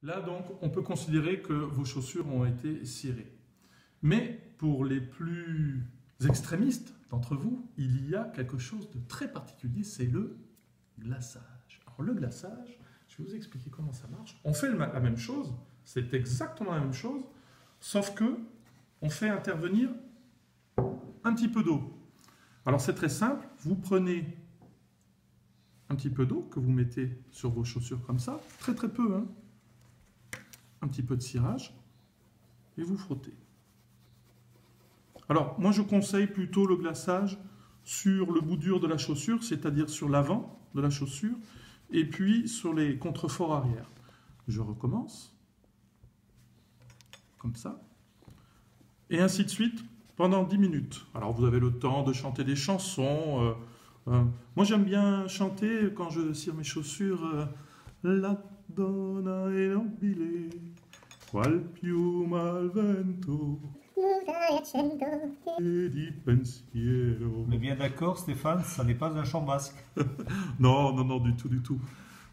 Là, donc, on peut considérer que vos chaussures ont été cirées. Mais pour les plus extrémistes d'entre vous, il y a quelque chose de très particulier, c'est le glaçage. Alors, le glaçage, je vais vous expliquer comment ça marche. On fait la même chose, c'est exactement la même chose, sauf que on fait intervenir un petit peu d'eau. Alors, c'est très simple, vous prenez un petit peu d'eau que vous mettez sur vos chaussures comme ça, très très peu, hein. Un petit peu de cirage, et vous frottez. Alors, moi je conseille plutôt le glaçage sur le bout dur de la chaussure, c'est-à-dire sur l'avant de la chaussure, et puis sur les contreforts arrière. Je recommence, comme ça, et ainsi de suite, pendant 10 minutes. Alors vous avez le temps de chanter des chansons. Moi j'aime bien chanter quand je cire mes chaussures. La donna è nobile, qual piuma al vento, e di pensiero. On est bien d'accord, Stéphane, ça n'est pas un chant basque. Non, non, non, du tout, du tout.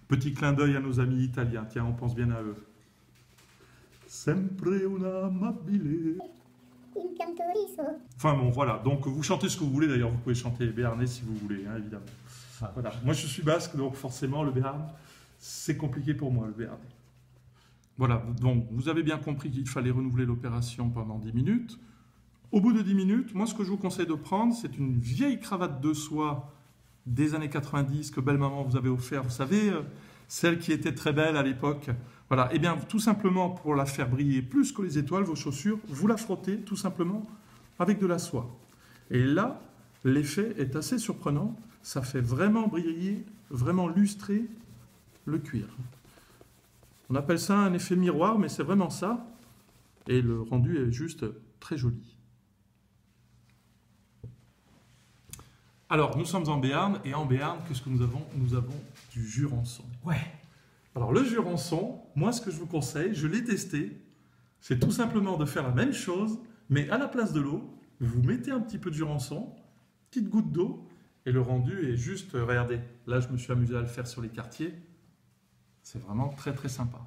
Petit clin d'œil à nos amis italiens, tiens, on pense bien à eux. Sempre una amabile. Enfin bon, voilà, donc vous chantez ce que vous voulez, d'ailleurs vous pouvez chanter béarnais si vous voulez, hein, évidemment. Voilà. Moi je suis basque, donc forcément le béarn, c'est compliqué pour moi, le béarnais. Voilà, donc vous avez bien compris qu'il fallait renouveler l'opération pendant 10 minutes. Au bout de 10 minutes, moi ce que je vous conseille de prendre, c'est une vieille cravate de soie des années 90 que belle-maman vous avait offert, vous savez, celle qui était très belle à l'époque. Voilà, et bien tout simplement pour la faire briller plus que les étoiles, vos chaussures, vous la frottez tout simplement avec de la soie. Et là, l'effet est assez surprenant, ça fait vraiment briller, vraiment lustrer le cuir. On appelle ça un effet miroir, mais c'est vraiment ça. Et le rendu est juste très joli. Alors, nous sommes en Béarn, et en Béarn, qu'est-ce que nous avons? Nous avons du jurançon. Ouais. Alors, le jurançon, moi, ce que je vous conseille, je l'ai testé, c'est tout simplement de faire la même chose, mais à la place de l'eau, vous mettez un petit peu de jurançon, petite goutte d'eau, et le rendu est juste, regardez, là, je me suis amusé à le faire sur les quartiers. C'est vraiment très, très sympa.